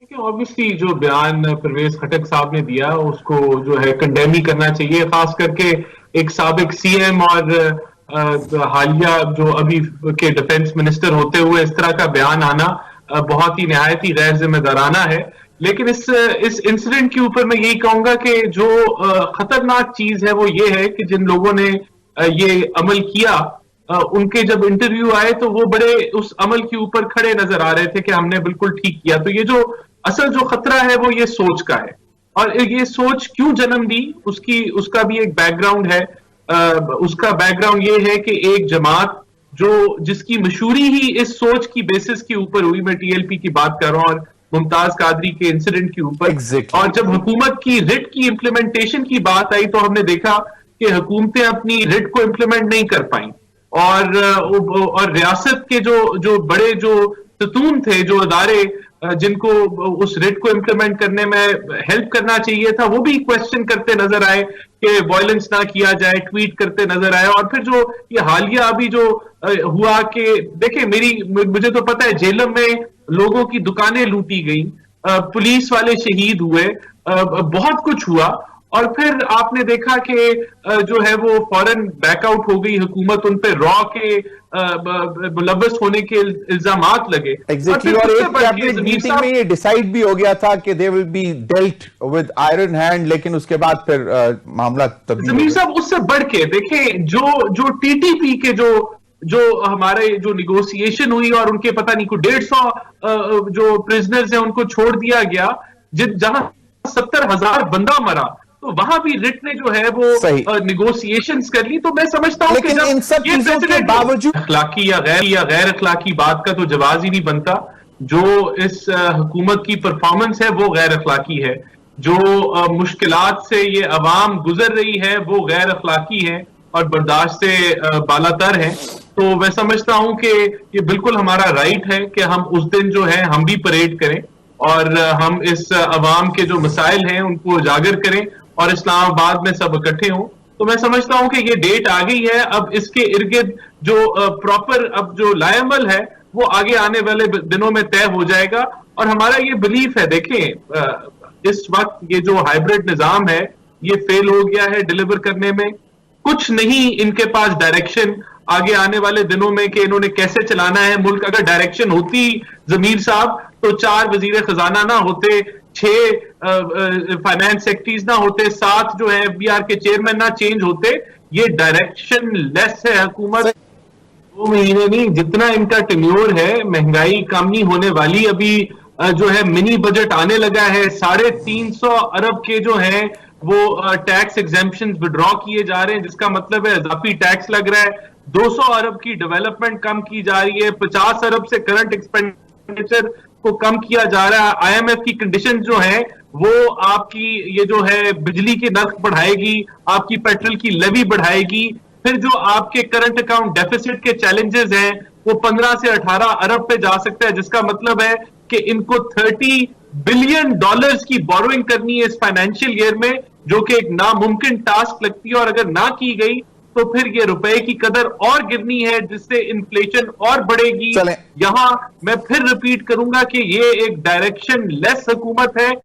देखिए, ऑब्वियसली जो बयान परवेज खटक साहब ने दिया उसको जो है कंडेम ही करना चाहिए, खास करके एक साबिक सीएम और हालिया जो अभी के डिफेंस मिनिस्टर होते हुए इस तरह का बयान आना बहुत ही निहायत ही गैर जिम्मेदाराना है। लेकिन इस इंसिडेंट के ऊपर मैं यही कहूंगा कि जो खतरनाक चीज है वो ये है कि जिन लोगों ने ये अमल किया, उनके जब इंटरव्यू आए तो वो बड़े उस अमल के ऊपर खड़े नजर आ रहे थे कि हमने बिल्कुल ठीक किया। तो ये जो असल जो खतरा है वो ये सोच का है, और ये सोच क्यों जन्म दी उसकी उसका भी एक बैकग्राउंड है। उसका बैकग्राउंड ये है कि एक जमात जो जिसकी मशहूरी ही इस सोच की बेसिस के ऊपर हुई, मैं टीएलपी की बात कर रहा हूं और मुमताज कादरी के इंसिडेंट के ऊपर। एग्जैक्टली और जब हुकूमत की रिट की इंप्लीमेंटेशन की बात आई तो हमने देखा कि हुकूमतें अपनी रिट को इंप्लीमेंट नहीं कर पाई, और रियासत के जो जो बड़े जो सतून थे, जो अदारे जिनको उस रिट को इम्प्लीमेंट करने में हेल्प करना चाहिए था, वो भी क्वेश्चन करते नजर आए कि वायलेंस ना किया जाए, ट्वीट करते नजर आए। और फिर जो ये हालिया अभी जो हुआ कि देखिए, मुझे तो पता है जेलम में लोगों की दुकानें लूटी गई, पुलिस वाले शहीद हुए, बहुत कुछ हुआ। और फिर आपने देखा कि जो है वो फौरन बैकआउट हो गई हुकूमत, उन पे रॉ के मुलव्वस होने के इल्जामात लगे। और एग्जैक्टली फिर और उससे एक बढ़ के कैबिनेट जमीर मीटिंग में साहब, ये डिसाइड भी हो गया था कि they will be dealt with iron hand, लेकिन उसके बाद फिर मामला तब्दील हो जमीर गया। साहब उससे बढ़ के देखें, जो जो टीटीपी के जो जो हमारे जो निगोसिएशन हुई और उनके पता नहीं को 150 जो प्रिजनर्स हैं उनको छोड़ दिया गया, जहां 70,000 बंदा मरा, तो वहां भी रिट ने जो है सही, वो निगोसिएशंस कर ली। तो मैं समझता हूं कि लेकिन इन जब सब ये चीजों के प्रेसिडेंट बावजूद अखलाकी या गैर अखलाकी बात का तो जवाब ही नहीं बनता। जो इस हुकूमत की परफॉर्मेंस है वो गैर अखलाकी है, जो मुश्किलात से ये अवाम गुजर रही है वो गैर अखलाकी है और बर्दाश्त से बालातर है। तो मैं समझता हूं कि ये बिल्कुल हमारा राइट है कि हम उस दिन जो है हम भी परेड करें और हम इस अवाम के जो मसाइल हैं उनको उजागर करें और इस्लामाबाद में सब इकट्ठे हों। तो मैं समझता हूं कि ये डेट आ गई है, अब इसके इर्द गिर्द जो प्रॉपर अब जो लाएमल है वो आगे आने वाले दिनों में तय हो जाएगा। और हमारा ये बिलीफ है, देखें इस वक्त ये जो हाइब्रिड निजाम है ये फेल हो गया है डिलीवर करने में। कुछ नहीं इनके पास डायरेक्शन आगे आने वाले दिनों में कि इन्होंने कैसे चलाना है मुल्क। अगर डायरेक्शन होती जमीर साहब तो 4 वजीर खजाना ना होते, 6 फाइनेंस सेक्रेटरीज ना होते, 7 जो है एफबीआर के चेयरमैन ना चेंज होते। ये डायरेक्शन लेस है हुकूमत। 2 महीने नहीं, जितना इनका टेन्योर है महंगाई कम नहीं होने वाली। अभी जो है मिनी बजट आने लगा है, 350 अरब के जो है वो टैक्स एग्जेम्पशन विड्रॉ किए जा रहे हैं, जिसका मतलब है इजाफी टैक्स लग रहा है। 200 अरब की डेवलपमेंट कम की जा रही है, 50 अरब से करंट एक्सपेंडिचर को कम किया जा रहा है। आईएमएफ की कंडीशन जो है वो आपकी ये जो है बिजली के नर्ख बढ़ाएगी, आपकी पेट्रोल की लेवी बढ़ाएगी। फिर जो आपके करंट अकाउंट डेफिसिट के चैलेंजेस हैं वो 15 से 18 अरब पे जा सकता है, जिसका मतलब है कि इनको $30 बिलियन की बोरोइंग करनी है इस फाइनेंशियल ईयर में, जो कि एक नामुमकिन टास्क लगती है। और अगर ना की गई तो फिर ये रुपए की कदर और गिरनी है, जिससे इन्फ्लेशन और बढ़ेगी। चलें यहां मैं फिर रिपीट करूंगा कि ये एक डायरेक्शन लेस हुकूमत है।